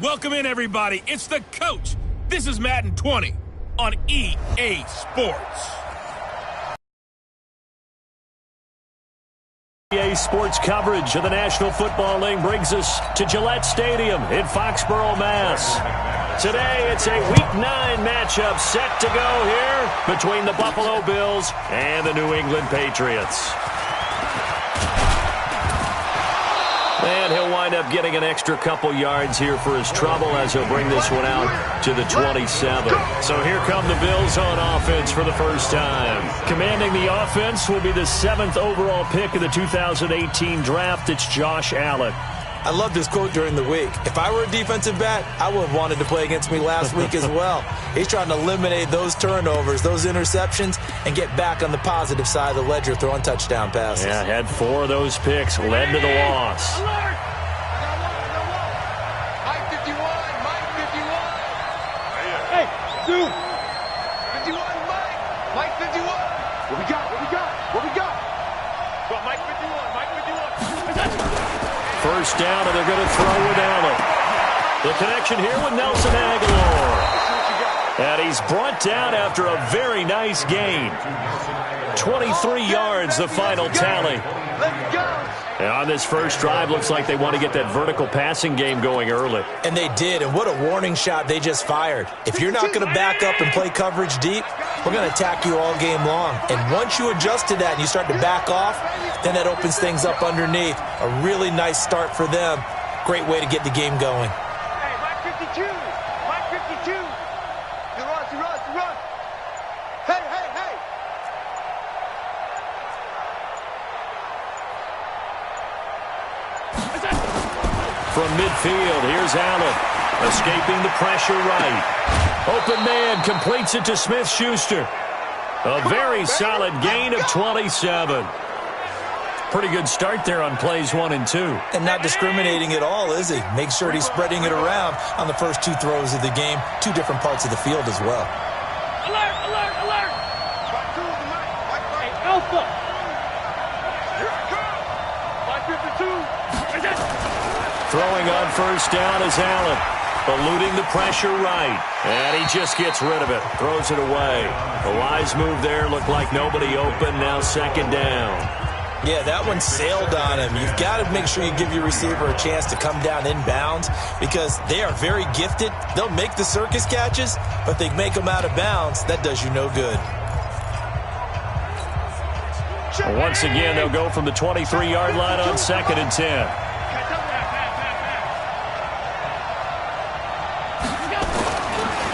Welcome in, everybody. It's the coach. This is Madden 20 on EA Sports. EA Sports coverage of the National Football League brings us to Gillette Stadium in Foxborough, Mass. Today, it's a Week 9 matchup set to go here between the Buffalo Bills and the New England Patriots. And he'll wind up getting an extra couple yards here for his trouble as he'll bring this one out to the 27. So here come the Bills on offense for the first time. Commanding the offense will be the 7th overall pick of the 2018 draft. It's Josh Allen. I love this quote during the week. If I were a defensive back, I would have wanted to play against me last week as well. He's trying to eliminate those turnovers, those interceptions, and get back on the positive side of the ledger throwing touchdown passes. Yeah, had 4 of those picks, led to the loss. Alert! Mike 51, Mike 51. Hey, dude. 51, Mike 51. What we got? What we got? Well, Mike 51, Mike 51. First down, and they're going to throw with Allen. The connection here with Nelson Aguilar. And he's brought down after a very nice gain. 23 yards, the final tally. Let's go. And on this first drive, looks like they want to get that vertical passing game going early. And they did, and what a warning shot they just fired. If you're not going to back up and play coverage deep, we're going to attack you all game long. And once you adjust to that and you start to back off, then that opens things up underneath. A really nice start for them. Great way to get the game going. Hey, Mike 52. Mike 52. Run. Hey. From midfield, here's Allen. Escaping the pressure right. Open man completes it to Smith-Schuster. A very solid gain of 27. Pretty good start there on plays 1 and 2. And not discriminating at all, is he? Make sure he's spreading it around on the first 2 throws of the game. 2 different parts of the field as well. Alert. Hey, Alpha. Here I come. Mike 52. Throwing on first down is Allen. Eluding the pressure right. And he just gets rid of it. Throws it away. A wise move there. Looked like nobody open. Now second down. Yeah, that one sailed on him. You've got to make sure you give your receiver a chance to come down inbounds because they are very gifted. They'll make the circus catches, but they make them out of bounds. That does you no good. Well, once again, they'll go from the 23-yard line on 2nd and 10.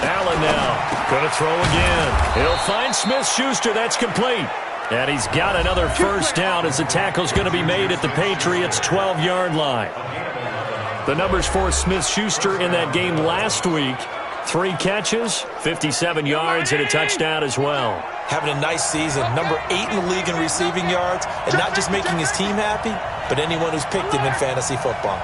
Allen now going to throw again. He'll find Smith-Schuster. That's complete. And he's got another first down as the tackle's going to be made at the Patriots' 12-yard line. The numbers for Smith-Schuster in that game last week: 3 catches, 57 yards, and a touchdown as well. Having a nice season. Number 8 in the league in receiving yards, and not just making his team happy, but anyone who's picked him in fantasy football.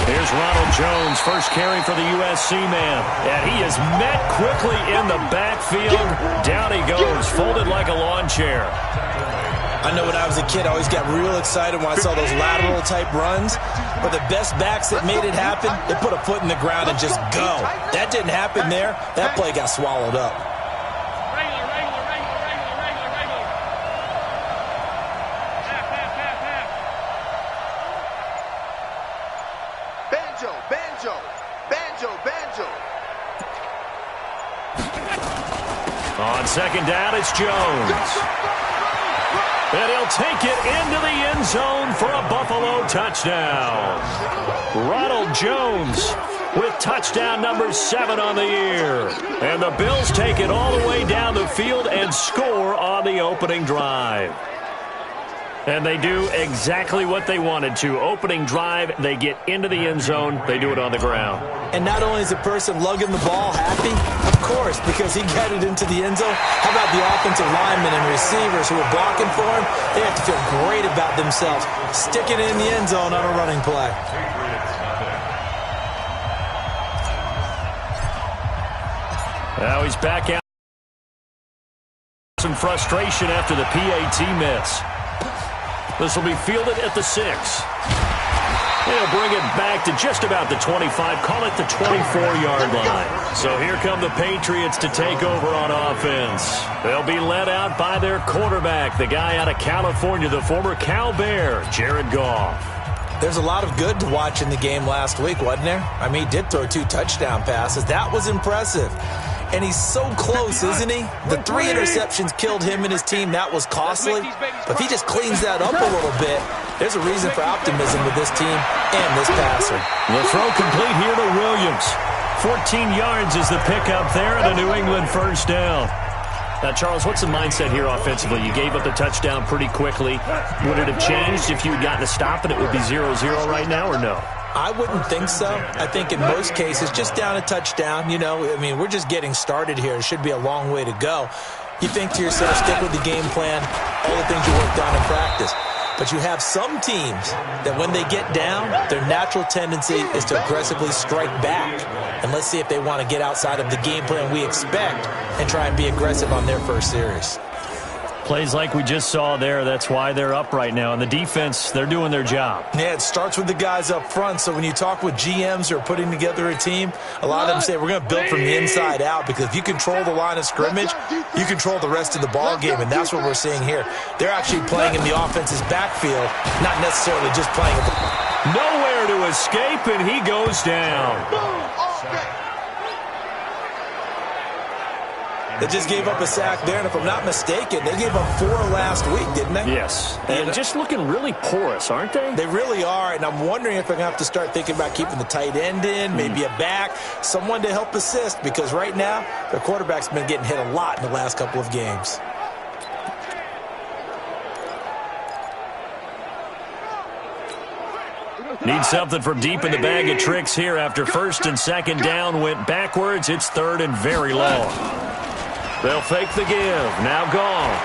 Here's Ronald Jones, first carry for the USC man. And he is met quickly in the backfield. Down he goes, folded like a lawn chair. I know when I was a kid, I always got real excited when I saw those lateral-type runs. But the best backs that made it happen, they put a foot in the ground and just go. That didn't happen there. That play got swallowed up. Banjo. On second down, it's Jones. And he'll take it into the end zone for a Buffalo touchdown. Ronald Jones with touchdown number 7 on the year. And the Bills take it all the way down the field and score on the opening drive. And they do exactly what they wanted to. Opening drive, they get into the end zone. They do it on the ground. And not only is the person lugging the ball happy, of course, because he got it into the end zone, how about the offensive linemen and receivers who are blocking for him? They have to feel great about themselves, sticking it in the end zone on a running play. Now he's back out. Some frustration after the PAT miss. This will be fielded at the 6. They'll bring it back to just about the 25, call it the 24-yard line. So here come the Patriots to take over on offense. They'll be led out by their quarterback, the guy out of California, the former Cal Bear, Jared Goff. There's a lot of good to watch in the game last week, wasn't there? I mean, he did throw 2 touchdown passes. That was impressive. And he's so close, isn't he? The 3 interceptions killed him and his team. That was costly. But if he just cleans that up a little bit, there's a reason for optimism with this team and this passer. The throw complete here to Williams. 14 yards is the pickup there and a New England first down. Now, Charles, what's the mindset here offensively? You gave up the touchdown pretty quickly. Would it have changed if you had gotten a stop and it would be 0-0 right now or no? I wouldn't think so. I think in most cases, just down a touchdown, you know, I mean, we're just getting started here. It should be a long way to go. You think to yourself, stick with the game plan, all the things you worked on in practice. But you have some teams that when they get down, their natural tendency is to aggressively strike back. And let's see if they want to get outside of the game plan we expect and try and be aggressive on their first series. Plays like we just saw there, that's why they're up right now. And the defense, they're doing their job. Yeah, it starts with the guys up front. So when you talk with GMs who are putting together a team, a lot of them say we're going to build from the inside out, because if you control the line of scrimmage, you control the rest of the ball game, and that's what we're seeing here. They're actually playing in the offense's backfield, not necessarily just playing at the... Nowhere to escape, and he goes down. They just gave up a sack there, and if I'm not mistaken, they gave up 4 last week, didn't they? Yes. And just looking really porous, aren't they? They really are, and I'm wondering if they're going to have to start thinking about keeping the tight end in, maybe a back, someone to help assist, because right now, their quarterback's been getting hit a lot in the last couple of games. Need something from deep in the bag of tricks here after first and second down went backwards. It's third and very long. They'll fake the give. Now Goff.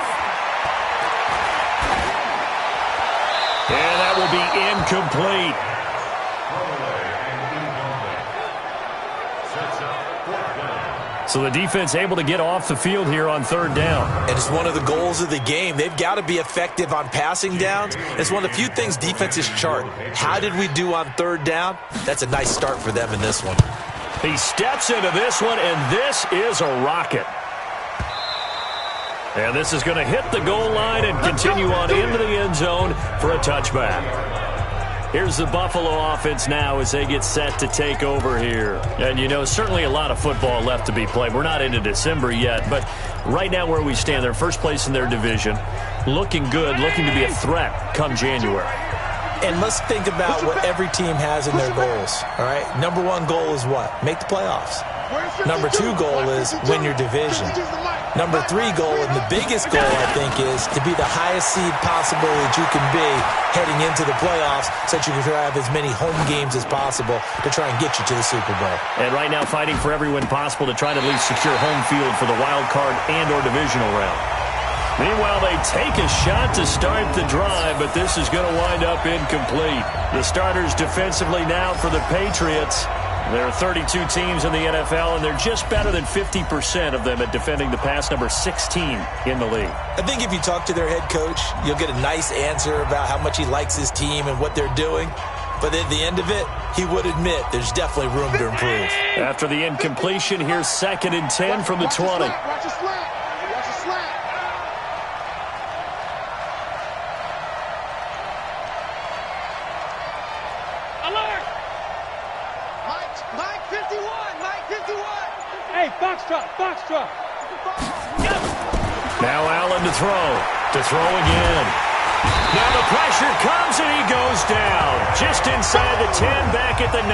And that will be incomplete. So the defense able to get off the field here on third down. And it's one of the goals of the game. They've got to be effective on passing downs. It's one of the few things defenses chart. How did we do on third down? That's a nice start for them in this one. He steps into this one, and this is a rocket. And this is going to hit the goal line and continue on into the end zone for a touchback. Here's the Buffalo offense now as they get set to take over here. And, you know, certainly a lot of football left to be played. We're not into December yet, but right now where we stand, they're first place in their division, looking good, looking to be a threat come January. And let's think about what every team has in their goals, all right? Number 1 goal is what? Make the playoffs. Number 2 goal is win your division. Number 3 goal, and the biggest goal, I think, is to be the highest seed possible that you can be heading into the playoffs, so that you can have as many home games as possible to try and get you to the Super Bowl. And right now fighting for every win possible to try to at least secure home field for the wild card and or divisional round. Meanwhile, they take a shot to start the drive, but this is going to wind up incomplete. The starters defensively now for the Patriots. There are 32 teams in the NFL, and they're just better than 50% of them at defending the pass, number 16 in the league. I think if you talk to their head coach, you'll get a nice answer about how much he likes his team and what they're doing. But at the end of it, he would admit there's definitely room to improve. After the incompletion, here's 2nd and 10 from the 20. Watch the slant. Watch the slant. Alert! Mike 51. Mike 51. Hey, Foxtrot. Now Allen to throw. To throw again. Now the pressure comes and he goes down. Just inside the 10, back at the 9.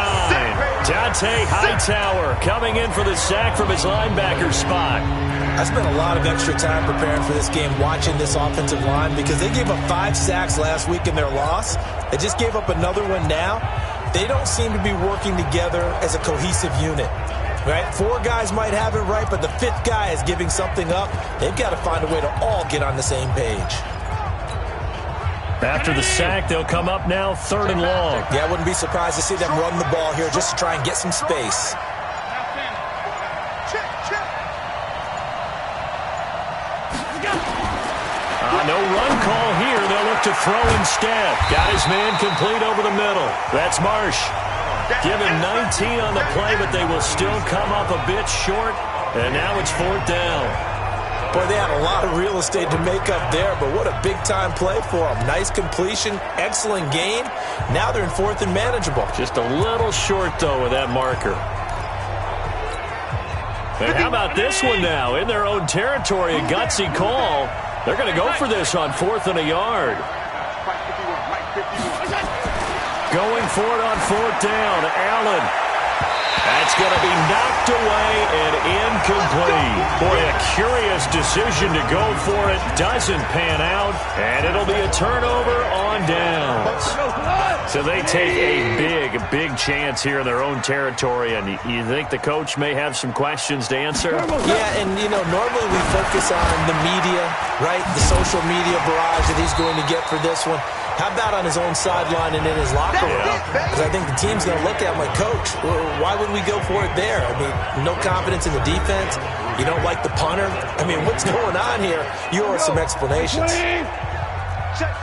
Dante Hightower coming in for the sack from his linebacker spot. I spent a lot of extra time preparing for this game, watching this offensive line, because they gave up 5 sacks last week in their loss. They just gave up another one now. They don't seem to be working together as a cohesive unit. Right? 4 guys might have it right, but the 5th guy is giving something up. They've got to find a way to all get on the same page. After the sack, they'll come up now 3rd and long. Yeah, I wouldn't be surprised to see them run the ball here just to try and get some space. No run call here. They'll look to throw instead. Got his man complete over the middle. That's Marsh. Give him 19 on the play, but they will still come up a bit short. And now it's 4th down. Boy, they had a lot of real estate to make up there, but what a big-time play for them. Nice completion, excellent gain. Now they're in 4th and manageable. Just a little short, though, with that marker. And how about this one now? In their own territory, a gutsy call. They're going to go for this on 4th and a yard. Going for it on 4th down. Allen. That's going to be knocked away and incomplete. Boy, a curious decision to go for it. Doesn't pan out, and it'll be a turnover on downs. So they take a big chance here in their own territory, and you think the coach may have some questions to answer? Yeah, and, you know, normally we focus on the media, right, the social media barrage that he's going to get for this one. How about on his own sideline and in his locker room? Because I think the team's going to look at him like, Coach, why would we go for it there? I mean, no confidence in the defense. You don't like the punter. I mean, what's going on here? You owe some explanations.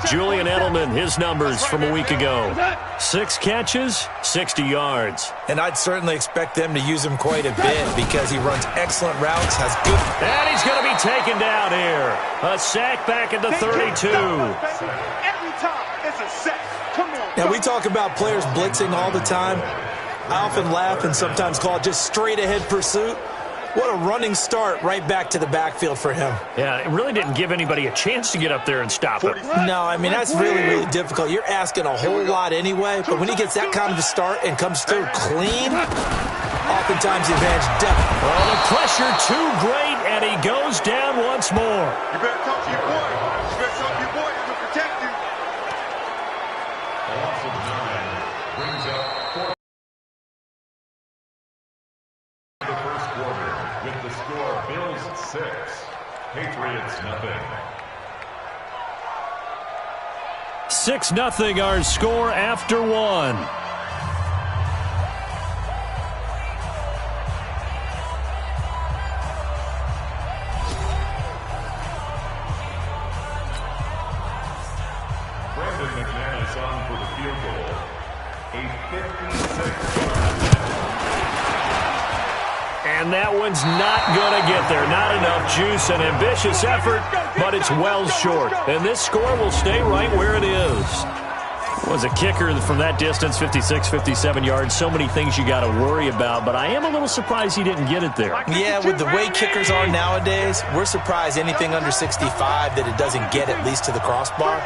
Julian Edelman, his numbers from a week ago. 6 catches, 60 yards. And I'd certainly expect them to use him quite a bit because he runs excellent routes, has good... And he's going to be taken down here. A sack back at the 32. Every time, it's a sack. Come on. Now, we talk about players blitzing all the time. I often laugh and sometimes call it just straight-ahead pursuit. What a running start right back to the backfield for him. Yeah, it really didn't give anybody a chance to get up there and stop it. No, I mean, that's really difficult. You're asking a whole lot anyway, but when he gets that kind of a start and comes through clean, oftentimes the advantage definitely. Well, the pressure too great, and he goes down once more. You better talk to your boy. You better talk to your boy. He's going to protect you. Brings up the first quarter with the score Bills 6, Patriots nothing. 6-0 our score after 1. Brandon McManus on for the field goal. A 56-yard. And that one's not going to get there. Not enough juice, an ambitious effort, but it's well short. And this score will stay right where it is. Was a kicker from that distance, 56, 57 yards. So many things you got to worry about, but I am a little surprised he didn't get it there. Yeah, with the way kickers are nowadays, we're surprised anything under 65 that it doesn't get at least to the crossbar.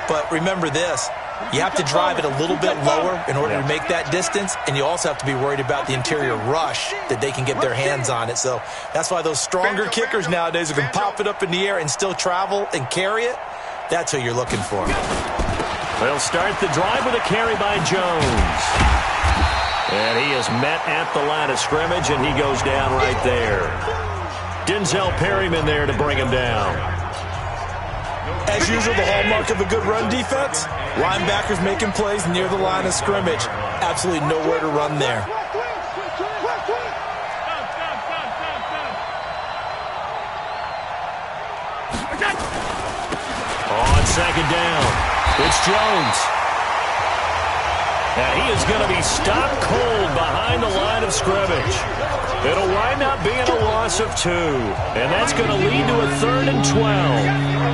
But remember this. You have to drive it a little bit lower in order to make that distance, and you also have to be worried about the interior rush that they can get their hands on it. So that's why those stronger kickers nowadays who can pop it up in the air and still travel and carry it, that's who you're looking for. They'll start the drive with a carry by Jones. And he is met at the line of scrimmage, and he goes down right there. Denzel Perryman there to bring him down. As usual, the hallmark of a good run defense, linebackers making plays near the line of scrimmage. Absolutely nowhere to run there. On second down, it's Jones. And he is going to be stopped cold behind the line of scrimmage. It'll wind up being a loss of 2. And that's going to lead to a 3rd and 12.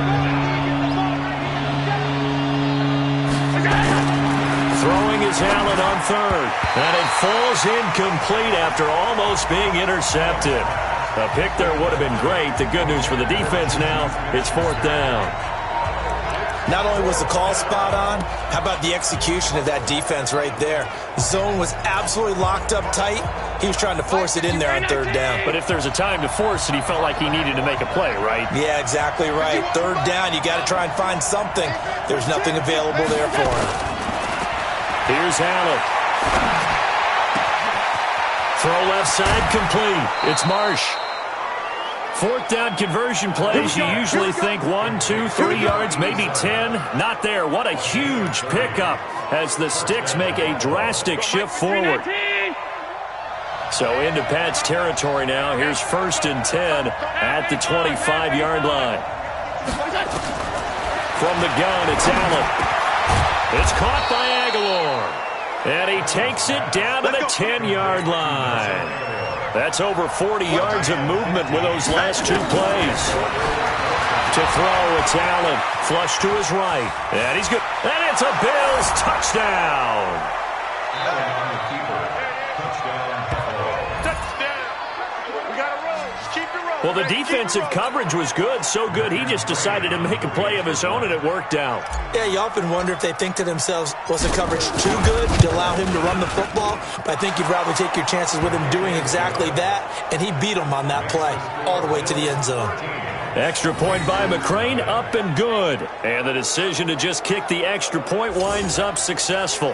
Throwing is Allen on 3rd. And it falls incomplete after almost being intercepted. A pick there would have been great. The good news for the defense now, it's 4th down. Not only was the call spot on, how about the execution of that defense right there? The zone was absolutely locked up tight. He was trying to force it in there on 3rd down. But if there's a time to force it, he felt like he needed to make a play, right? Yeah, exactly right. 3rd down, you got to try and find something. There's nothing available there for him. Here's Allen. Throw left side complete. It's Marsh. 4th down conversion plays, you usually think 1, 2, 3 yards, maybe 10. Not there. What a huge pickup as the Sticks make a drastic shift forward. So into Pat's territory now. Here's 1st and 10 at the 25-yard line. From the gun, it's Allen. It's caught by Aguilar. And he takes it down to the 10-yard line. That's over 40 yards of movement with those last two plays. To throw, it's Allen. Flush to his right. And he's good. And it's a Bills touchdown. Well, the defensive coverage was good, so good he just decided to make a play of his own, and it worked out. Yeah, you often wonder if they think to themselves, was the coverage too good to allow him to run the football? But I think you'd rather take your chances with him doing exactly that, and he beat him on that play all the way to the end zone. Extra point by McCrane, up and good. And the decision to just kick the extra point winds up successful.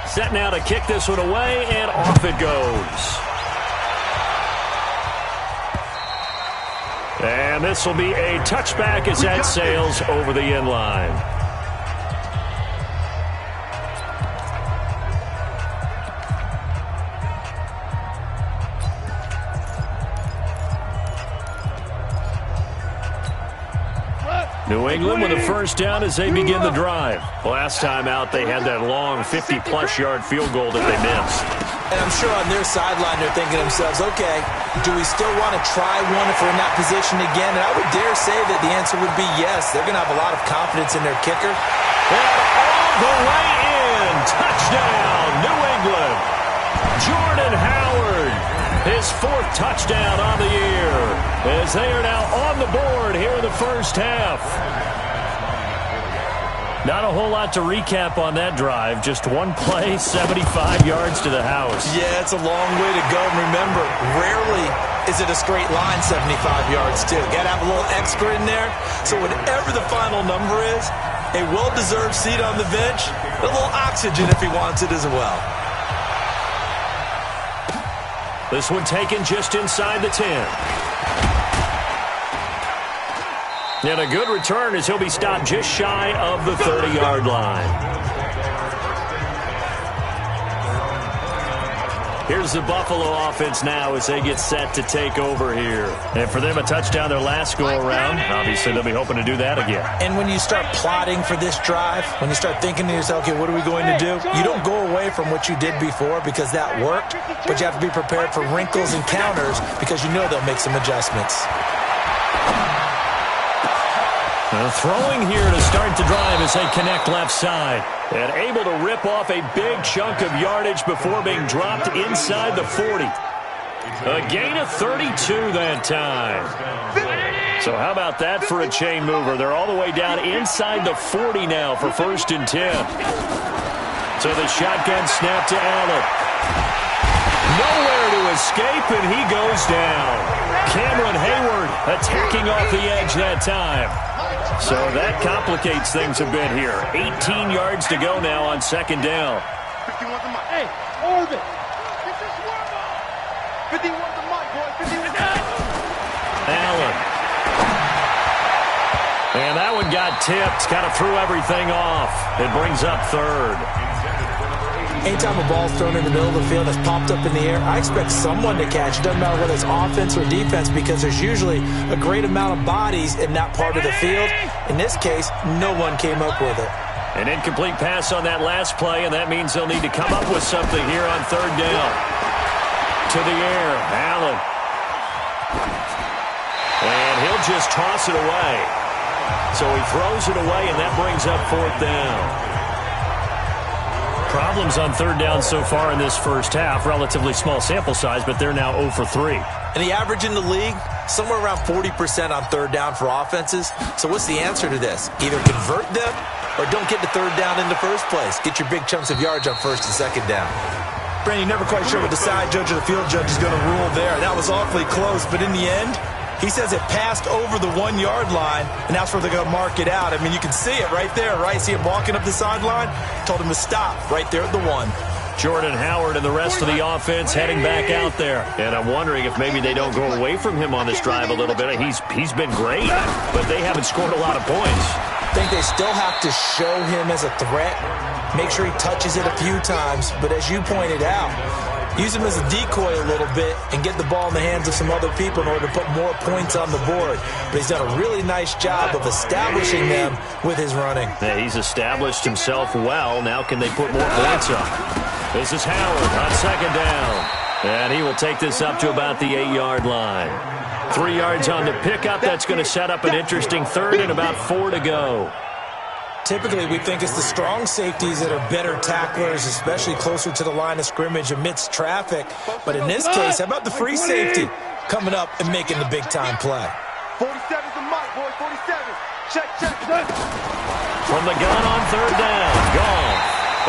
Set now to kick this one away, and off it goes. And this will be a touchback as that sails over the end line. New England with a first down as they begin the drive. Last time out, they had that long 50-plus yard field goal that they missed. And I'm sure on their sideline they're thinking to themselves, okay, do we still want to try one if we're in that position again? And I would dare say that the answer would be yes. They're going to have a lot of confidence in their kicker. And all the way in. Touchdown, New England. Jordan Howard, his fourth touchdown on the year, as they are now on the board here in the first half. Not a whole lot to recap on that drive. Just one play, 75 yards to the house. Yeah, it's a long way to go. And remember, rarely is it a straight line 75 yards, too. Got to have a little extra in there. So whatever the final number is, a well-deserved seat on the bench, a little oxygen if he wants it as well. This one taken just inside the 10. And a good return as he'll be stopped just shy of the 30-yard line. Here's the Buffalo offense now as they get set to take over here. And for them, a touchdown their last go-around. Obviously, they'll be hoping to do that again. And when you start plotting for this drive, when you start thinking to yourself, okay, what are we going to do? You don't go away from what you did before because that worked, but you have to be prepared for wrinkles and counters because you know they'll make some adjustments. Throwing here to start the drive as they connect left side. And able to rip off a big chunk of yardage before being dropped inside the 40. A gain of 32 that time. So how about that for a chain mover? They're all the way down inside the 40 now for 1st and 10. So the shotgun snap to Allen. Nowhere to escape, and he goes down. Cameron Hayward attacking off the edge that time. So that complicates things a bit here. 18 yards to go now on 2nd down. Hey, orbit. 51 to Mike, boy. 51. Allen. And that one got tipped. Kind of threw everything off. It brings up 3rd. Anytime a ball's thrown in the middle of the field that's popped up in the air, I expect someone to catch. It doesn't matter whether it's offense or defense because there's usually a great amount of bodies in that part of the field. In this case, no one came up with it. An incomplete pass on that last play, and that means they'll need to come up with something here on 3rd down. To the air, Allen. And he'll just toss it away. So he throws it away, and that brings up 4th down. Problems on 3rd down so far in this first half. Relatively small sample size, but they're now 0 for 3. And the average in the league, somewhere around 40% on 3rd down for offenses. So what's the answer to this? Either convert them or don't get to 3rd down in the first place. Get your big chunks of yards on 1st and 2nd down. Brandon, you're never quite sure what the side judge or the field judge is going to rule there. That was awfully close, but in the end, he says it passed over the 1-yard line, and that's where they're going to mark it out. I mean, you can see it right there, right? See him walking up the sideline? Told him to stop right there at the 1. Jordan Howard and the rest of the offense heading back out there. And I'm wondering if maybe they don't go away from him on this drive a little bit. He's been great, but they haven't scored a lot of points. I think they still have to show him as a threat, make sure he touches it a few times, but as you pointed out, use him as a decoy a little bit and get the ball in the hands of some other people in order to put more points on the board. But he's done a really nice job of establishing them with his running. Yeah, he's established himself well. Now can they put more points up? This is Howard on second down. And he will take this up to about the 8-yard line. 3 yards on the pickup. That's going to set up an interesting third and about 4 to go. Typically, we think it's the strong safeties that are better tacklers, especially closer to the line of scrimmage amidst traffic. But in this case, how about the free safety coming up and making the big-time play? 47's the mark, boys. 47. Check. From the gun on third down. Gone.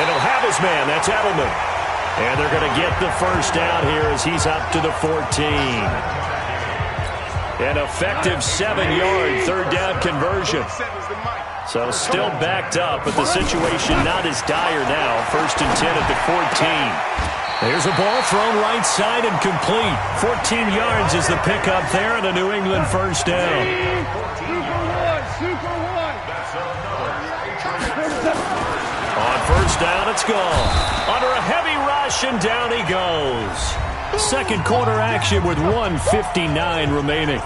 And he'll have his man. That's Edelman. And they're going to get the first down here as he's up to the 14. An effective 7-yard third down conversion. So still backed up, but the situation not as dire now. 1st and 10 at the 14. There's a ball thrown right side and complete. 14 yards is the pickup there and a New England first down. On first down, it's gone. Under a heavy rush, and down he goes. Second quarter action with 1:59 remaining.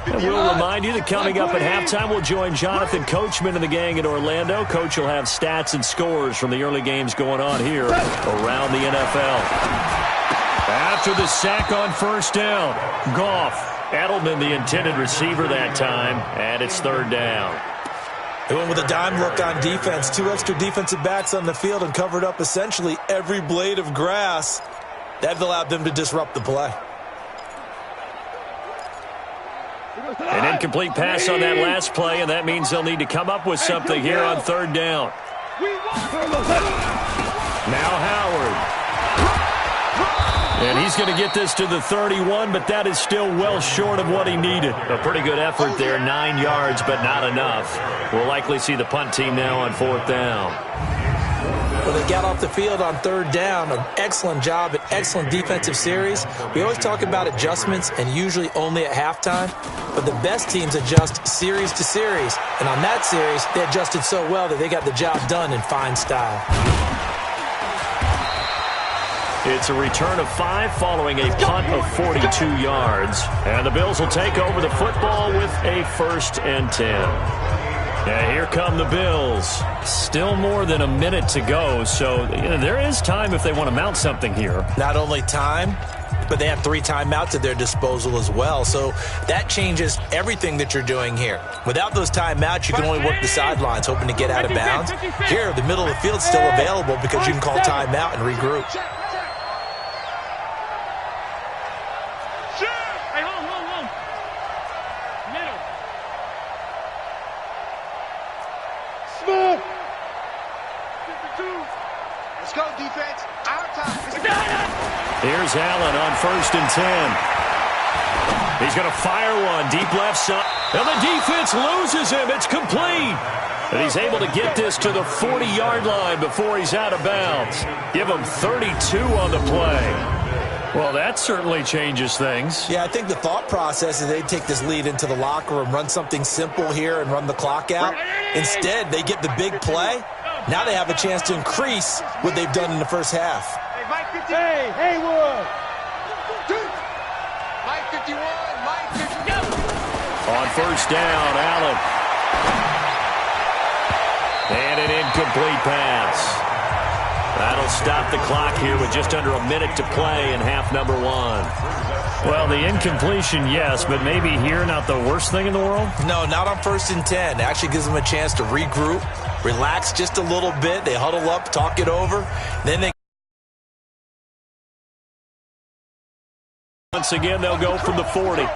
And we'll remind you that coming up at halftime, we'll join Jonathan Coachman and the gang in Orlando. Coach will have stats and scores from the early games going on here around the NFL. After the sack on first down, Goff. Edelman, the intended receiver that time, and it's third down. They went with a dime look on defense. 2 extra defensive backs on the field and covered up essentially every blade of grass. That allowed them to disrupt the play. An incomplete pass on that last play, and that means they'll need to come up with something here on third down. Now Howard. And he's going to get this to the 31, but that is still well short of what he needed. A pretty good effort there, 9 yards, but not enough. We'll likely see the punt team now on 4th down. Well, they got off the field on third down. An excellent job, an excellent defensive series. We always talk about adjustments, and usually only at halftime. But the best teams adjust series to series. And on that series, they adjusted so well that they got the job done in fine style. It's a return of 5 following a punt of 42 yards. And the Bills will take over the football with a 1st and 10. Yeah, here come the Bills. Still more than a minute to go, so there is time if they want to mount something here. Not only time, but they have 3 timeouts at their disposal as well, so that changes everything that you're doing here. Without those timeouts, you can only work the sidelines, hoping to get out of bounds. Here, the middle of the field is still available because you can call timeout and regroup. Let's go, defense. Our time. Here's Allen on 1st and 10. He's going to fire one deep left side. And the defense loses him. It's complete. And he's able to get this to the 40-yard line before he's out of bounds. Give him 32 on the play. Well, that certainly changes things. Yeah, I think the thought process is they take this lead into the locker room, run something simple here and run the clock out. Instead, they get the big play. Now they have a chance to increase what they've done in the first half. Hey, Haywood. Mike 51, Mike 51. On first down, Allen. And an incomplete pass. That'll stop the clock here with just under a minute to play in half number 1. Well, the incompletion, yes, but maybe here not the worst thing in the world? No, not on 1st and 10. It actually gives them a chance to regroup, relax just a little bit. They huddle up, talk it over. Then they... Once again, they'll go from the 40. Now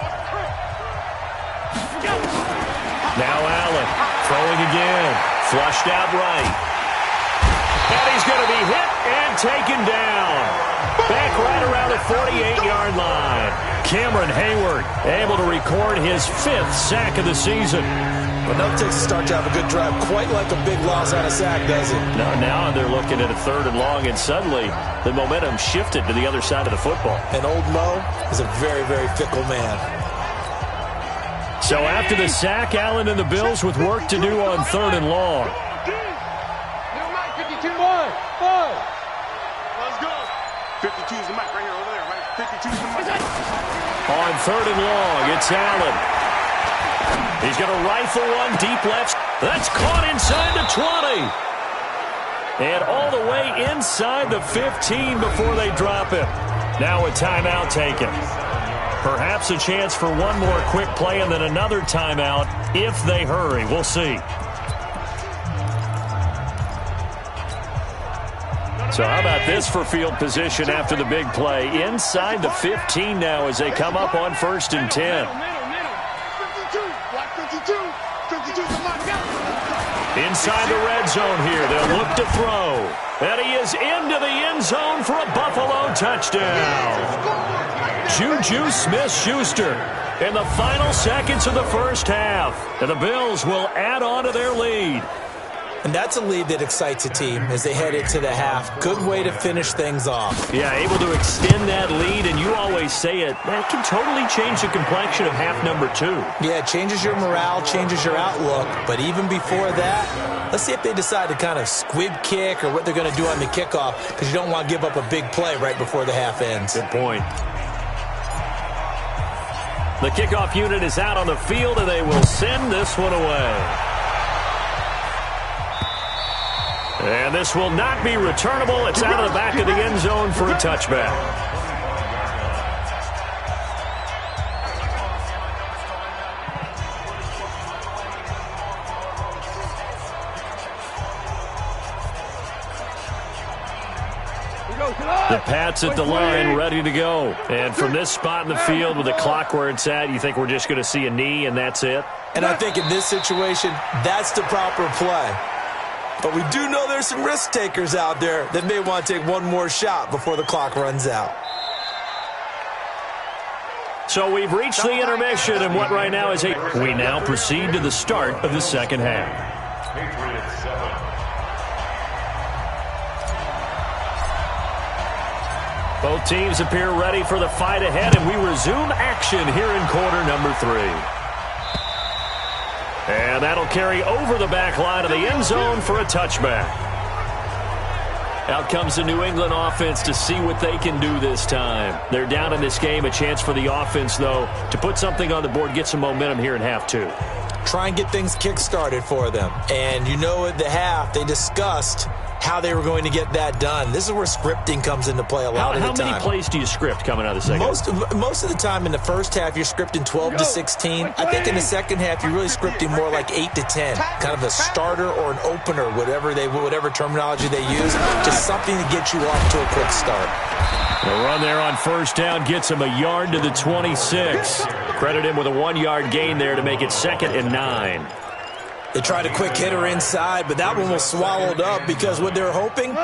Allen, throwing again. Flushed out right. And he's going to be hit and taken down. Back right around the 48-yard line. Cameron Hayward able to record his 5th sack of the season. Well, nothing takes a start to have a good drive, quite like a big loss on a sack, does it? No, now they're looking at a 3rd and long, and suddenly the momentum shifted to the other side of the football. And old Mo is a very, very fickle man. So after the sack, Allen and the Bills with work to do on 3rd and long. Let's go. 52 is the mic right here, over there, right? 52 is the mic. On 3rd and long, it's Allen. He's going to rifle one deep left. That's caught inside the 20. And all the way inside the 15 before they drop it. Now a timeout taken. Perhaps a chance for one more quick play and then another timeout if they hurry. We'll see. So how about this for field position after the big play? Inside the 15 now as they come up on 1st and 10. 52, Inside the red zone here. They'll look to throw. And he is into the end zone for a Buffalo touchdown. Juju Smith-Schuster in the final seconds of the first half. And the Bills will add on to their lead. And that's a lead that excites a team as they head into the half. Good way to finish things off. Yeah, able to extend that lead, and you always say it, that can totally change the complexion of half number 2. Yeah, it changes your morale, changes your outlook. But even before that, let's see if they decide to kind of squib kick or what they're going to do on the kickoff, because you don't want to give up a big play right before the half ends. Good point. The kickoff unit is out on the field, and they will send this one away. And this will not be returnable. It's out of the back of the end zone for a touchback. The Pats at the line, ready to go. And from this spot in the field with the clock where it's at, you think we're just going to see a knee and that's it? And I think in this situation, that's the proper play. But we do know there's some risk takers out there that may want to take one more shot before the clock runs out. So we've reached the intermission, and what right now is we now proceed to the start of the second half. Patriots 7. Both teams appear ready for the fight ahead, and we resume action here in quarter number 3. And that'll carry over the back line of the end zone for a touchback. Out comes the New England offense to see what they can do this time. They're down in this game. A chance for the offense, though, to put something on the board, get some momentum here in half 2. Try and get things kick-started for them. And you know at the half, they discussed how they were going to get that done. This is where scripting comes into play a lot of the time. How many plays do you script coming out of the second? Most of the time in the first half, you're scripting 12 to 16. I think in the second half, you're really scripting more like 8 to 10. Kind of a starter or an opener, whatever terminology they use. Just something to get you off to a quick start. The run there on first down gets him a yard to the 26. Credit him with a 1-yard gain there to make it 2nd and 9. They tried a quick hitter inside, but that one was swallowed up because what they're hoping,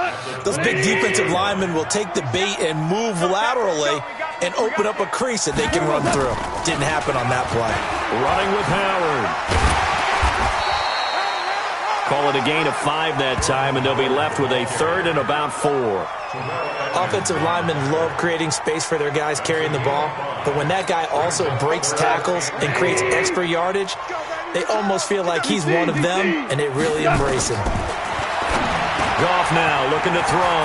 those big defensive linemen will take the bait and move laterally and open up a crease that they can run through. Didn't happen on that play. Running with Howard. Call it a gain of 5 that time, and they'll be left with a 3rd and about 4. Offensive linemen love creating space for their guys carrying the ball, but when that guy also breaks tackles and creates extra yardage, they almost feel like he's one of them, and they really embrace him. Goff now looking to throw.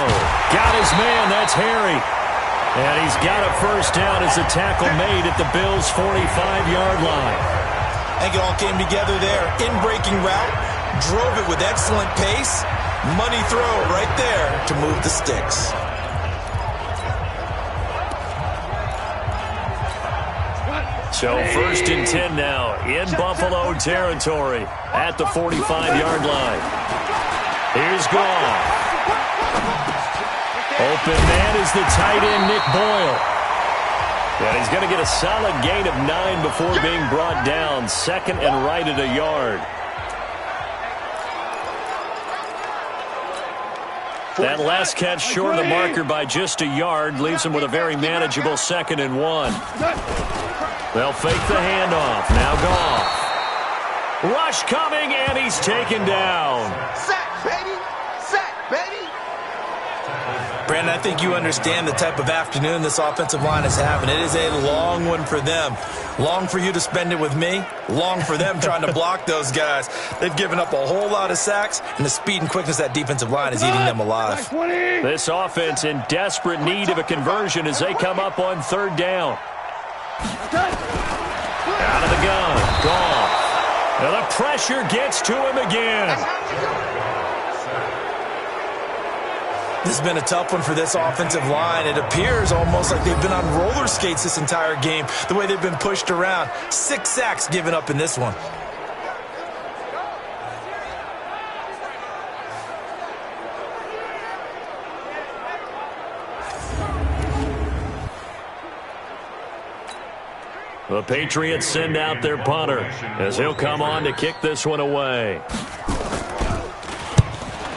Got his man. That's Harry. And he's got a first down as the tackle made at the Bills' 45-yard line. I think it all came together there. In-breaking route, drove it with excellent pace. Money throw right there to move the sticks. So 1st and 10 now in Buffalo territory at the 45-yard line. Here's Goff. Open man is the tight end, Nick Boyle. And he's going to get a solid gain of 9 before being brought down. 2nd and right at a yard. That last catch short of the marker by just a yard leaves him with a very manageable 2nd and 1. They'll fake the handoff. Now Goff. Rush coming, and he's taken down. Sack, baby! Sack, baby! Brandon, I think you understand the type of afternoon this offensive line is having. It is a long one for them. Long for you to spend it with me. Long for them trying to block those guys. They've given up a whole lot of sacks, and the speed and quickness of that defensive line is eating them alive. This offense in desperate need of a conversion as they come up on third down. Out of the gun. Goff. And the pressure gets to him again. This has been a tough one for this offensive line. It appears almost like they've been on roller skates this entire game, the way they've been pushed around. 6 sacks given up in this one. The Patriots send out their punter as he'll come on to kick this one away.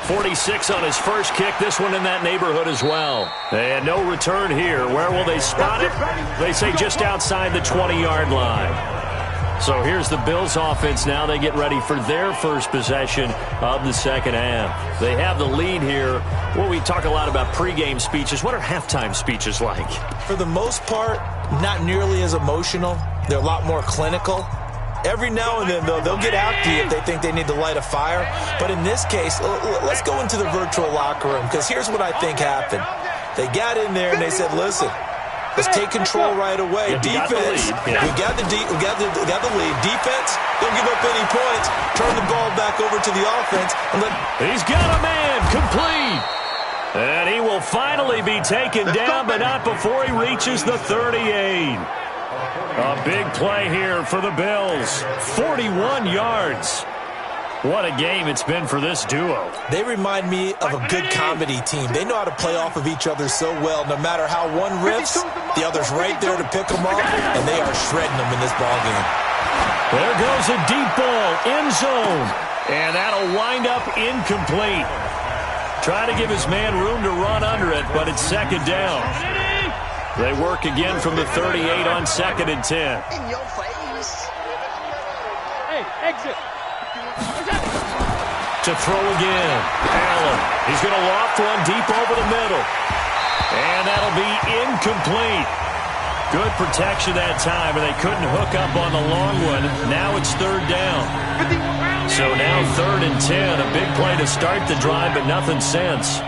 46 on his first kick, this one in that neighborhood as well. And no return here. Where will they spot it? They say just outside the 20-yard line. So here's the Bills offense now. They get ready for their first possession of the second half. They have the lead here. Well, we talk a lot about pregame speeches. What are halftime speeches like? For the most part, not nearly as emotional. They're a lot more clinical. Every now and then, though, they'll get out to you if they think they need to light a fire. But in this case, let's go into the virtual locker room, because here's what I think happened. They got in there and they said, listen, let's take control right away. Defense, we got the lead. Defense, don't give up any points. Turn the ball back over to the offense. He's got a man complete. And he will finally be taken down, but not before he reaches the 38. A big play here for the Bills. 41 yards. What a game it's been for this duo. They remind me of a good comedy team. They know how to play off of each other so well. No matter how one riffs, the other's right there to pick them up, and they are shredding them in this ballgame. There goes a deep ball, end zone, and that'll wind up incomplete. Trying to give his man room to run under it, but it's second down. They work again from the 38 on 2nd and 10. In your face. Hey, exit. To throw again. Allen. He's going to loft one deep over the middle. And that'll be incomplete. Good protection that time, and they couldn't hook up on the long one. Now it's third down. So now 3rd and 10. A big play to start the drive, but nothing since.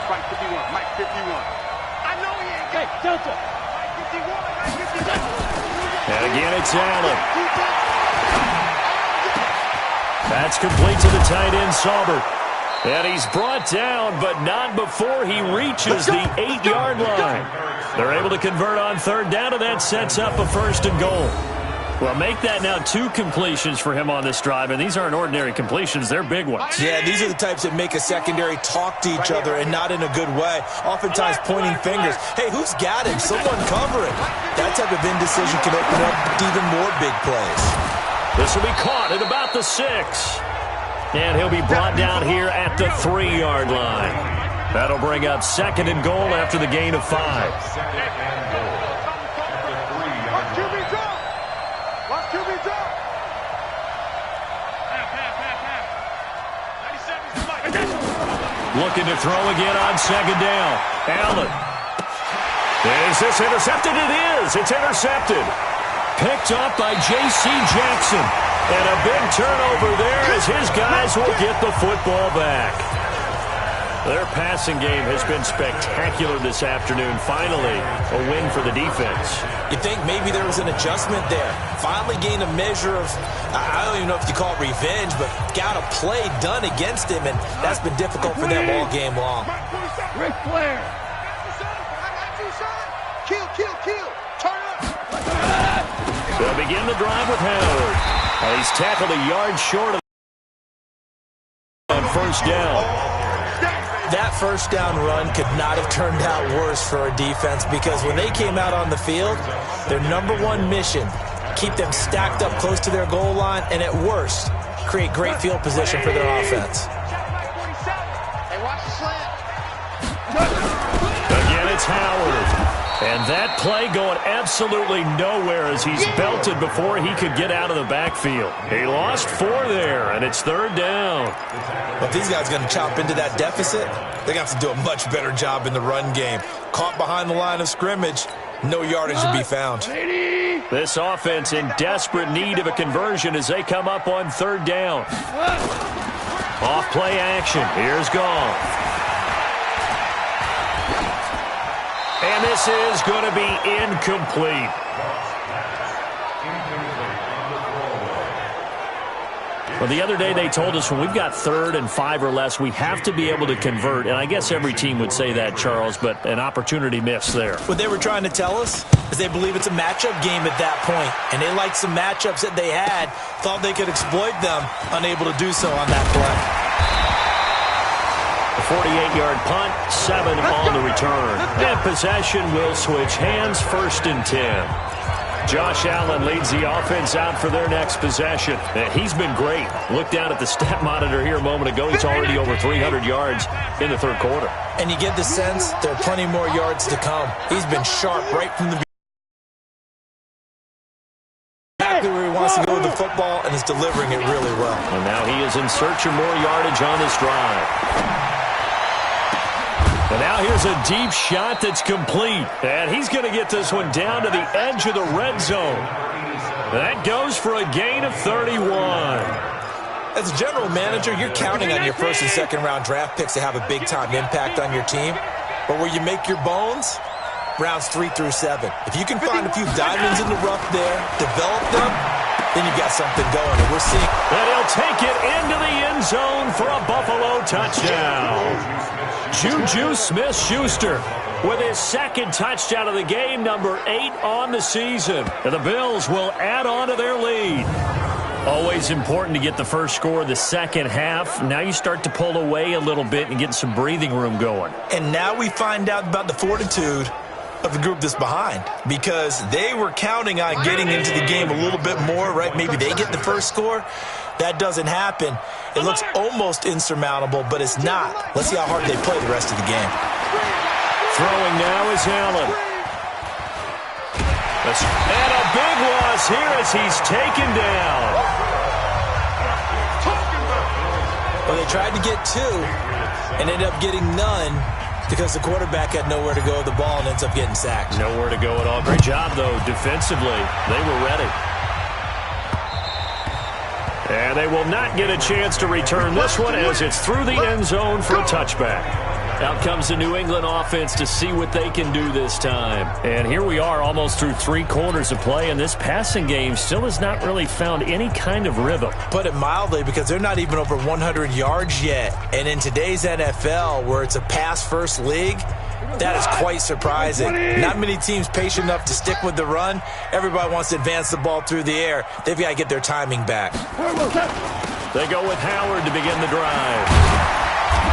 Mike 51, Mike 51. I know he ain't got Delta. Mike 51, Mike 51. And again, it's Allen. That's complete to the tight end, Saubert. And he's brought down, but not before he reaches the 8-yard line. They're able to convert on third down, and that sets up a 1st and goal. Well, make that now 2 completions for him on this drive, and these aren't ordinary completions. They're big ones. Yeah, these are the types that make a secondary talk to each other and not in a good way. Oftentimes pointing fingers. Hey, who's got him? Someone cover it. That type of indecision can open up even more big plays. This will be caught at about the 6. And he'll be brought down here at the 3-yard line. That'll bring up 2nd and goal after the gain of 5. Looking to throw again on 2nd down. Allen. Is this intercepted? It is. It's intercepted. Picked up by J.C. Jackson. And a big turnover there as his guys will get the football back. Their passing game has been spectacular this afternoon. Finally, a win for the defense. You think maybe there was an adjustment there. Finally gained a measure of, I don't even know if you call it revenge, but got a play done against him, and that's been difficult for them all game long. Ric Flair. Kill, kill, kill. Turn up. They'll begin the drive with Howard. He's tackled a yard short of on 1st down. That 1st down run could not have turned out worse for our defense, because when they came out on the field, their #1 mission, keep them stacked up close to their goal line, and at worst, create great field position for their offense. Hey, watch the slant. Again, it's Howard. And that play going absolutely nowhere as he's belted before he could get out of the backfield. He lost 4 there, and it's 3rd down. Well, if these guys are going to chop into that deficit, they're going to have to do a much better job in the run game. Caught behind the line of scrimmage, no yardage to be found. This offense in desperate need of a conversion as they come up on 3rd down. Off play action. Here's Goff. And this is going to be incomplete. Well, the other day they told us when we've got 3rd and 5 or less, we have to be able to convert. And I guess every team would say that, Charles, but an opportunity missed there. What they were trying to tell us is they believe it's a matchup game at that point. And they liked some matchups that they had, thought they could exploit them, unable to do so on that play. A 48-yard punt, 7 on the return. And possession will switch hands, 1st and 10. Josh Allen leads the offense out for their next possession. He's been great. Look down at the stat monitor here a moment ago. He's already over 300 yards in the 3rd quarter. And you get the sense there are plenty more yards to come. He's been sharp right from the beginning. Exactly where he wants to go with the football, and is delivering it really well. And now he is in search of more yardage on this drive. And now here's a deep shot that's complete. And he's going to get this one down to the edge of the red zone. That goes for a gain of 31. As a general manager, you're counting on your 1st and 2nd round draft picks to have a big-time impact on your team. But where you make your bones, rounds 3 through 7. If you can find a few diamonds in the rough there, develop them, then you've got something going. And we're seeing... And he'll take it into the end zone for a Buffalo touchdown. Juju Smith-Schuster with his 2nd touchdown of the game, number 8 on the season. And the Bills will add on to their lead. Always important to get the first score of the second half. Now you start to pull away a little bit and get some breathing room going. And now we find out about the fortitude of the group that's behind, because they were counting on getting into the game a little bit more, right? Maybe they get the first score. That doesn't happen. It looks almost insurmountable, but it's not. Let's see how hard they play the rest of the game. Throwing now is Allen. And a big loss here as he's taken down. Well, they tried to get 2 and ended up getting none because the quarterback had nowhere to go with the ball and ends up getting sacked. Nowhere to go at all. Great job, though, defensively. They were ready. And they will not get a chance to return this one as it's through the end zone for a touchback. Out comes the New England offense to see what they can do this time. And here we are almost through 3 quarters of play, and this passing game still has not really found any kind of rhythm. Put it mildly, because they're not even over 100 yards yet. And in today's NFL, where it's a pass-first league, that is quite surprising. Not many teams patient enough to stick with the run. Everybody wants to advance the ball through the air. They've got to get their timing back. They go with Howard to begin the drive.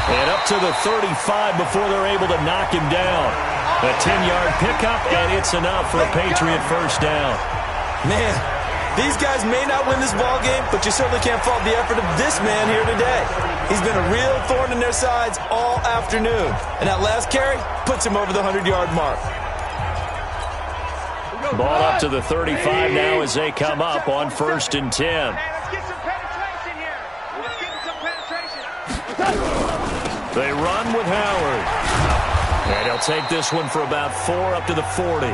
And up to the 35 before they're able to knock him down. A 10-yard pickup, and it's enough for a Patriot first down. Man, these guys may not win this ball game, but you certainly can't fault the effort of this man here today. He's been a real thorn in their sides all afternoon. And that last carry puts him over the 100-yard mark. Ball up to the 35 now as they come up on 1st and 10. Let's get some penetration here. Let's get some penetration. They run with Howard. And he'll take this one for about 4 up to the 40.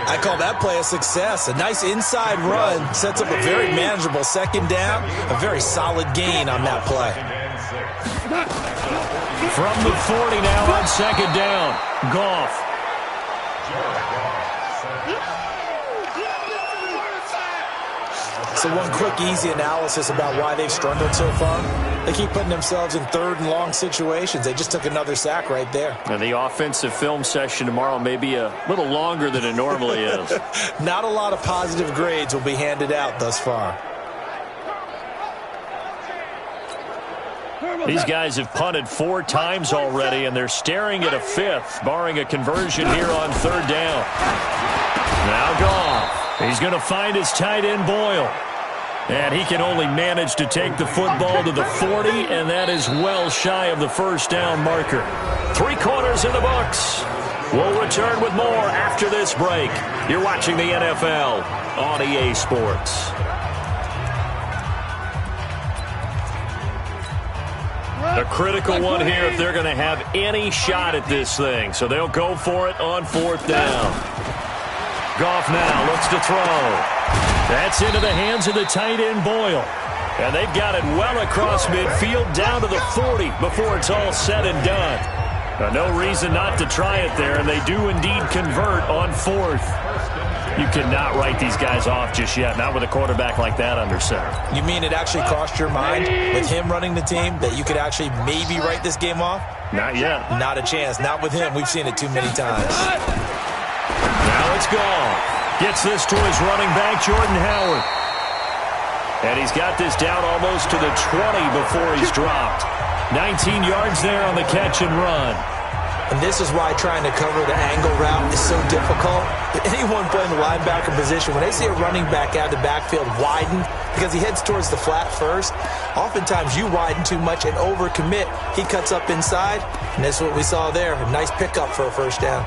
I call that play a success. A nice inside run sets up a very manageable 2nd down. A very solid gain on that play. From the 40 now on 2nd down. Goff. So one quick, easy analysis about why they've struggled so far. They keep putting themselves in 3rd and long situations. They just took another sack right there. And the offensive film session tomorrow may be a little longer than it normally is. Not a lot of positive grades will be handed out thus far. These guys have punted 4 times already, and they're staring at a 5th, barring a conversion here on 3rd down. Now Goff. He's going to find his tight end Boyle. And he can only manage to take the football to the 40, and that is well shy of the first down marker. 3 quarters in the books. We'll return with more after this break. You're watching the NFL on EA Sports. A critical one here if they're going to have any shot at this thing. So they'll go for it on 4th down. Goff now looks to throw. That's into the hands of the tight end Boyle. And they've got it well across midfield down to the 40 before it's all said and done. No reason not to try it there, and they do indeed convert on 4th. You cannot write these guys off just yet, not with a quarterback like that under center. You mean it actually crossed your mind with him running the team that you could actually maybe write this game off? Not yet. Not a chance. Not with him. We've seen it too many times. Now it's gone. Gets this to his running back, Jordan Howard. And he's got this down almost to the 20 before he's dropped. 19 yards there on the catch and run. And this is why trying to cover the angle route is so difficult. Anyone playing the linebacker position, when they see a running back out of the backfield widen because he heads towards the flat first, oftentimes you widen too much and overcommit. He cuts up inside, and that's what we saw there. A nice pickup for a first down.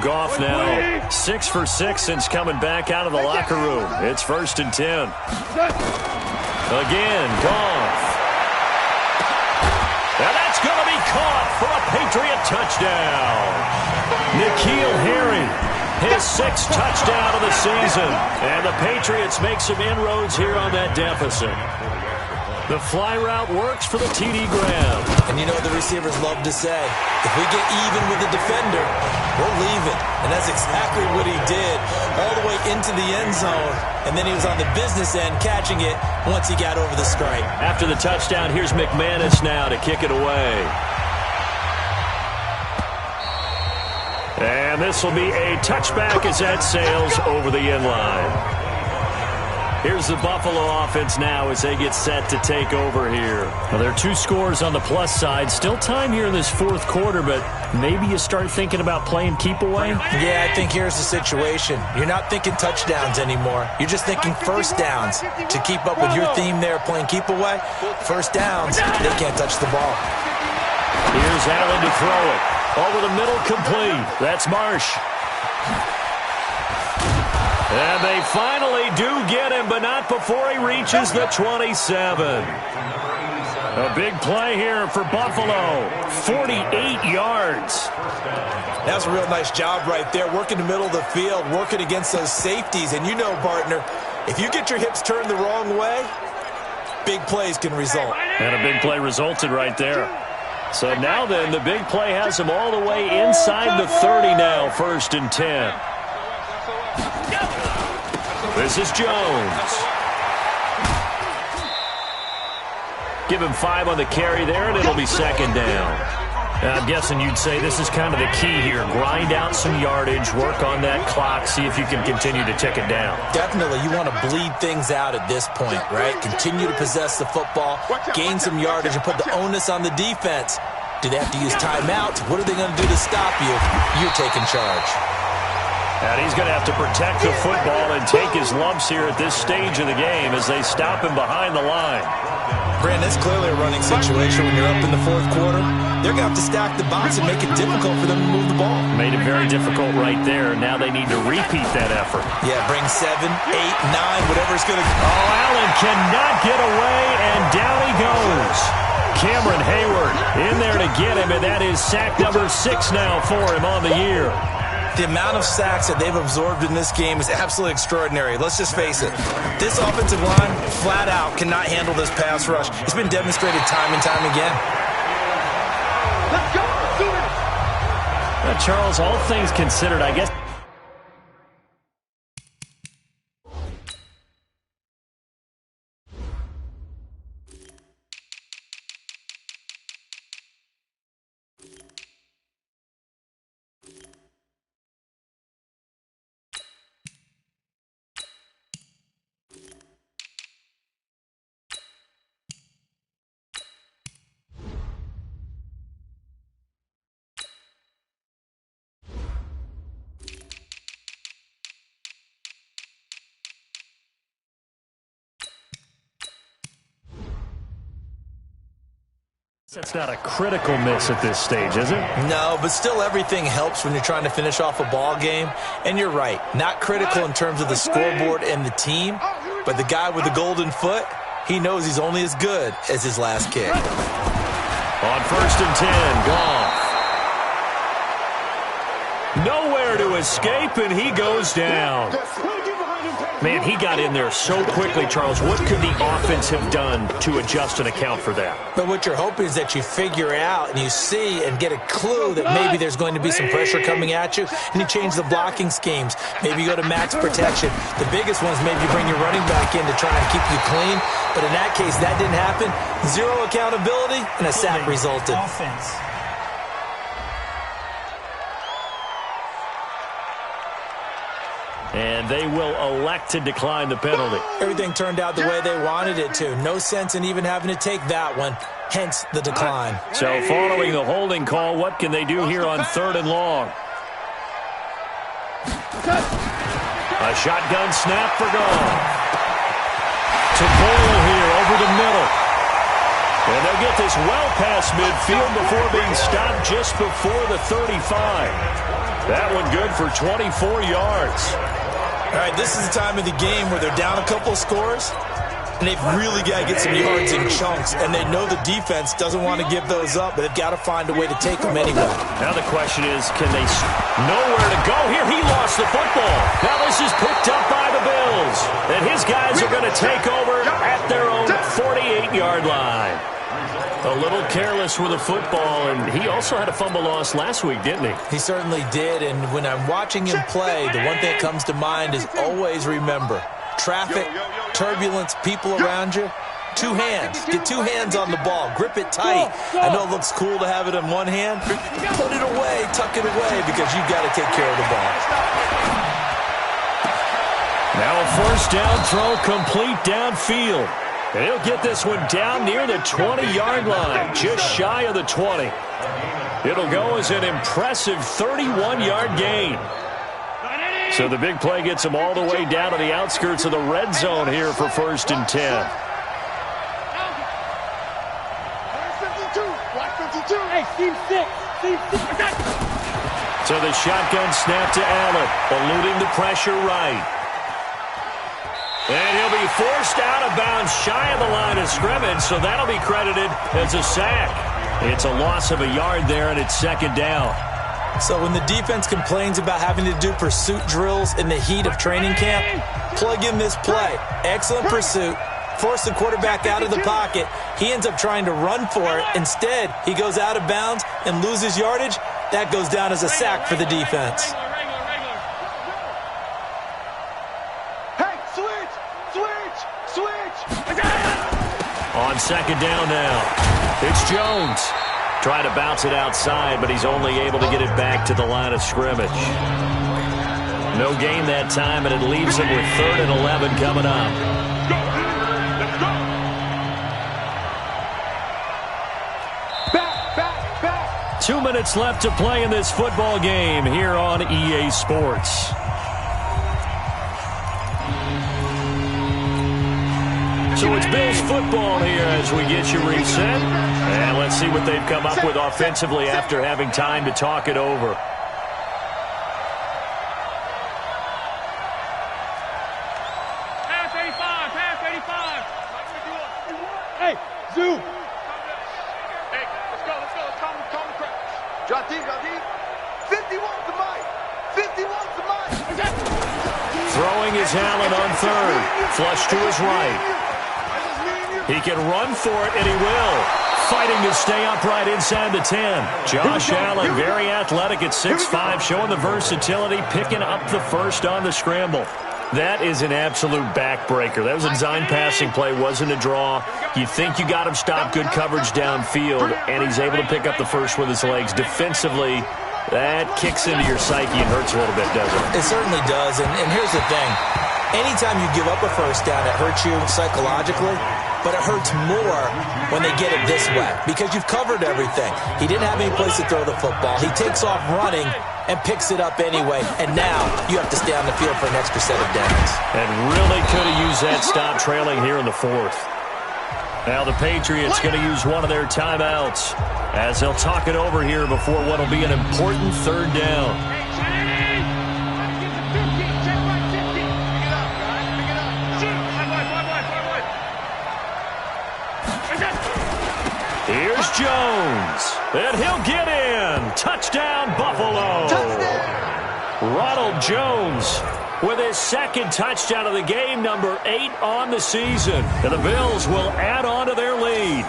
Goff now 6 for 6 since coming back out of the locker room. It's 1st and 10. Again, Goff. And that's going to be caught for a Patriot touchdown. N'Keal Harry, his 6th touchdown of the season. And the Patriots make some inroads here on that deficit. The fly route works for the TD Graham. And you know what the receivers love to say? If we get even with the defender, we're leaving. And that's exactly what he did all the way into the end zone. And then he was on the business end catching it once he got over the stripe. After the touchdown, here's McManus now to kick it away. And this will be a touchback as that sails over the end line. Here's the Buffalo offense now as they get set to take over here. Well, there are 2 scores on the plus side. Still time here in this 4th quarter, but maybe you start thinking about playing keep away? Yeah, I think here's the situation. You're not thinking touchdowns anymore. You're just thinking first downs. To keep up with your theme there, playing keep away, first downs, they can't touch the ball. Here's Allen to throw it. Over the middle, complete. That's Marsh. And they finally do get him, but not before he reaches the 27. A big play here for Buffalo. 48 yards. That's a real nice job right there, working the middle of the field, working against those safeties. And you know, partner, if you get your hips turned the wrong way, big plays can result. And a big play resulted right there. So now then, the big play has him all the way inside the 30 now, 1st and 10. This is Jones. Give him 5 on the carry there, and it'll be 2nd down. I'm guessing you'd say this is kind of the key here. Grind out some yardage, work on that clock, see if you can continue to tick it down. Definitely. You want to bleed things out at this point, right? Continue to possess the football, gain some yardage, and put the onus on the defense. Do they have to use timeouts? What are they going to do to stop you? You're taking charge. And he's going to have to protect the football and take his lumps here at this stage of the game as they stop him behind the line. Brandon, it's clearly a running situation when you're up in the 4th quarter. They're going to have to stack the box and make it difficult for them to move the ball. Made it very difficult right there. Now they need to repeat that effort. Yeah, bring 7, 8, 9, whatever's going to... Oh, Allen cannot get away, and down he goes. Cameron Hayward in there to get him, and that is sack number 6 now for him on the year. The amount of sacks that they've absorbed in this game is absolutely extraordinary. Let's just face it. This offensive line, flat out, cannot handle this pass rush. It's been demonstrated time and time again. Let's go. Do it. Now, Charles, all things considered, I guess. That's not a critical miss at this stage, is it? No, but still everything helps when you're trying to finish off a ball game. And you're right, not critical in terms of the scoreboard and the team, but the guy with the golden foot, he knows he's only as good as his last kick. On 1st and 10, Goff. Nowhere to escape, and he goes down. Man, he got in there so quickly, Charles. What could the offense have done to adjust and account for that? But what you're hoping is that you figure out and you see and get a clue that maybe there's going to be some pressure coming at you, and you change the blocking schemes. Maybe you go to max protection. The biggest one is maybe you bring your running back in to try and keep you clean. But in that case, that didn't happen. Zero accountability, and a sack resulted. Offense. And they will elect to decline the penalty. Everything turned out the way they wanted it to. No sense in even having to take that one, hence the decline. So following the holding call, what can they do here on 3rd and long? A shotgun snap for Goff. To Boyle here over the middle. And they'll get this well past midfield before being stopped just before the 35. That one good for 24 yards. All right, this is the time of the game where they're down a couple of scores, and they've really got to get some yards in chunks, and they know the defense doesn't want to give those up, but they've got to find a way to take them anyway. Now the question is, can they nowhere to go here? He lost the football. Now this is picked up by the Bills, and his guys are going to take over at their own 48-yard line. A little careless with the football, and he also had a fumble loss last week, didn't he? He certainly did, and when I'm watching him play, the one thing that comes to mind is always remember, traffic, turbulence, people around you, two hands. Get two hands on the ball. Grip it tight. I know it looks cool to have it in one hand. Put it away, tuck it away, because you've got to take care of the ball. Now a 1st down throw complete downfield. And he'll get this one down near the 20-yard line, just shy of the 20. It'll go as an impressive 31-yard gain. So the big play gets him all the way down to the outskirts of the red zone here for 1st and 10. Hey, team 6. So the shotgun snap to Allen, eluding the pressure right. And he'll be forced out of bounds shy of the line of scrimmage, so that'll be credited as a sack. It's a loss of a yard there, and it's 2nd down. So when the defense complains about having to do pursuit drills in the heat of training camp, plug in this play. Excellent pursuit. Force the quarterback out of the pocket. He ends up trying to run for it. Instead, he goes out of bounds and loses yardage. That goes down as a sack for the defense. On 2nd down now, it's Jones. Trying to bounce it outside, but he's only able to get it back to the line of scrimmage. No gain that time, and it leaves him with 3rd and 11 coming up. Back. 2 minutes left to play in this football game here on EA Sports. So it's Bills football here as we get you reset. And let's see what they've come up with offensively after having time to talk it over. Pass 85. Hey, Zoo. Hey, let's go. Calm the crowd. Drop deep. 51's the mic. 51's the mic. Throwing is Allen on 3rd. Flush to his right. He can run for it, and he will. Fighting to stay upright inside the 10. Josh Allen, very athletic at 6'5", showing the versatility, picking up the 1st on the scramble. That is an absolute backbreaker. That was a design passing play, wasn't a draw. You think you got him stopped, good coverage downfield, and he's able to pick up the 1st with his legs. Defensively, that kicks into your psyche and hurts a little bit, doesn't it? It certainly does, and here's the thing. Anytime you give up a 1st down, it hurts you psychologically. But it hurts more when they get it this way because you've covered everything. He didn't have any place to throw the football. He takes off running and picks it up anyway. And now you have to stay on the field for an extra set of downs. And really could have used that stop trailing here in the 4th. Now the Patriots going to use one of their timeouts as they'll talk it over here before what will be an important third down. Here's Jones, and he'll get in. Touchdown, Buffalo. Ronald Jones with his second touchdown of the game, number 8 on the season. And the Bills will add on to their lead.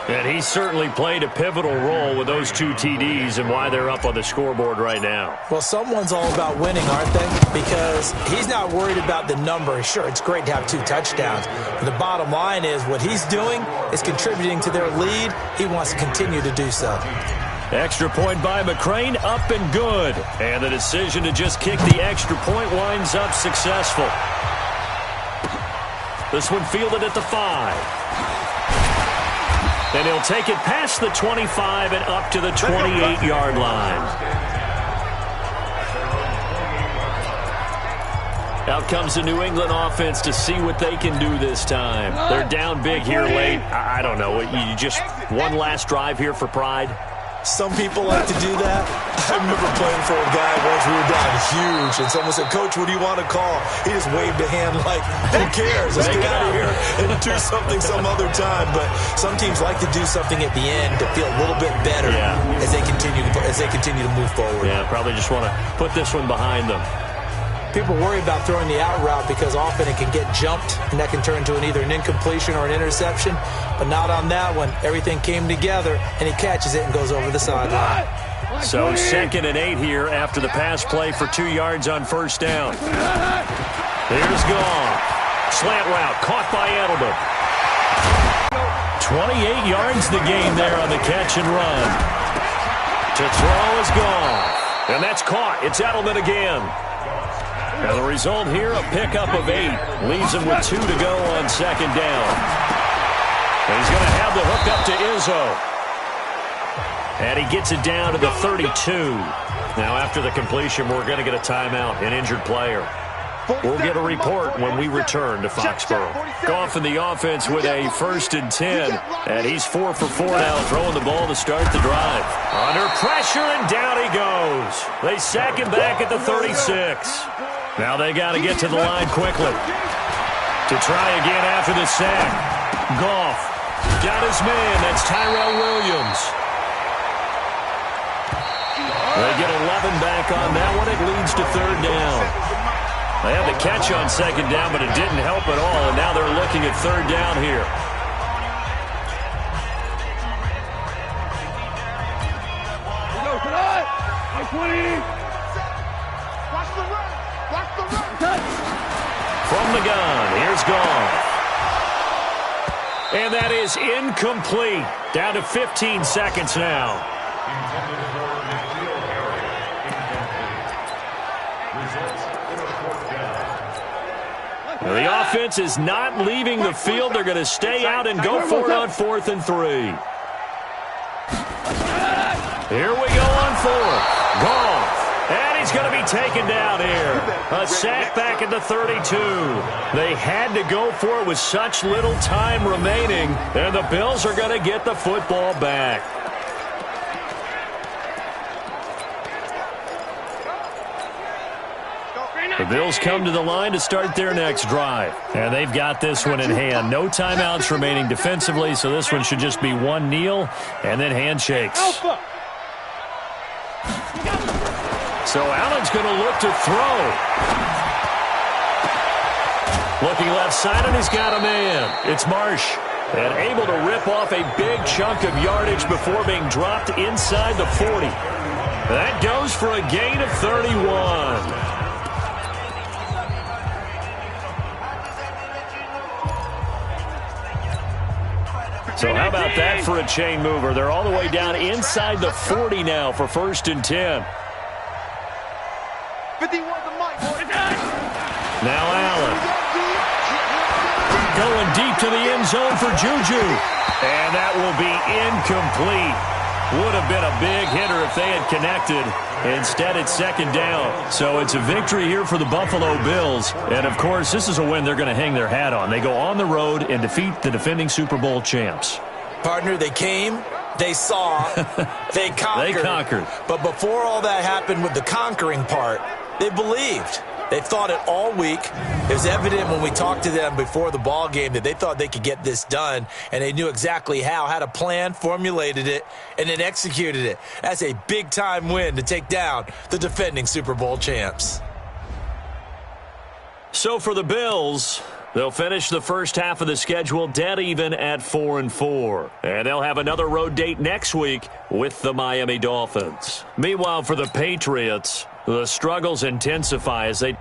And he certainly played a pivotal role with those 2 TDs and why they're up on the scoreboard right now. Well, someone's all about winning, aren't they? Because he's not worried about the number. Sure, it's great to have 2 touchdowns. But the bottom line is what he's doing is contributing to their lead. He wants to continue to do so. Extra point by McCrane, up and good. And the decision to just kick the extra point winds up successful. This one fielded at the 5. And he'll take it past the 25 and up to the 28-yard line. Out comes the New England offense to see what they can do this time. They're down big here late. I don't know. You just one last drive here for pride? Some people like to do that. I remember playing for a guy once we were down huge, and someone said, "Coach, what do you want to call?" He just waved a hand like, who cares? Let's get out of here and do something some other time. But some teams like to do something at the end to feel a little bit better as they continue to move forward. Yeah, probably just want to put this one behind them. People worry about throwing the out route because often it can get jumped, and that can turn into either an incompletion or an interception. But not on that one. Everything came together, and he catches it and goes over the sideline. So 2nd and 8 here after the pass play for 2 yards on first down. Here's Goff. Slant route caught by Edelman. 28 yards the game there on the catch and run. To throw is Goff. And that's caught. It's Edelman again. Now the result here, a pickup of 8. Leaves him with 2 to go on second down. And he's going to have the hook up to Izzo. And he gets it down to the 32. Now after the completion, we're going to get a timeout, an injured player. We'll get a report when we return to Foxborough. Goff in the offense with a 1st and 10. And he's 4 for 4 now, throwing the ball to start the drive. Under pressure, and down he goes. They sack him back at the 36. Now they got to get to the line quickly. To try again after the sack. Goff got his man. That's Tyrell Williams. They get 11 back on that one. It leads to 3rd down. They had the catch on 2nd down, but it didn't help at all, and now they're looking at 3rd down here. From the gun, here's Goff. And that is incomplete. Down to 15 seconds now. The offense is not leaving the field. They're going to stay out and go for it on 4th and 3. Here we go on 4th. Goff. And he's going to be taken down here. A sack back at the 32. They had to go for it with such little time remaining. And the Bills are going to get the football back. The Bills come to the line to start their next drive. And they've got this one in hand. No timeouts remaining defensively, so this one should just be one kneel and then handshakes. So Allen's going to look to throw. Looking left side, and he's got a man. It's Marsh. And able to rip off a big chunk of yardage before being dropped inside the 40. That goes for a gain of 31. So how about that for a chain mover? They're all the way down inside the 40 now for 1st and 10. Now Allen. Going deep to the end zone for Juju. And that will be incomplete. Would have been a big hitter if they had connected. Instead, it's second down. So it's a victory here for the Buffalo Bills. And, of course, this is a win they're going to hang their hat on. They go on the road and defeat the defending Super Bowl champs. Partner, they came, they saw, they conquered. They conquered. But before all that happened with the conquering part, they believed. They thought it all week. It was evident when we talked to them before the ball game that they thought they could get this done, and they knew exactly how, had a plan, formulated it, and then executed it. That's a big-time win to take down the defending Super Bowl champs. So for the Bills, they'll finish the first half of the schedule dead even at 4-4. And they'll have another road date next week with the Miami Dolphins. Meanwhile, for the Patriots, the struggles intensify as they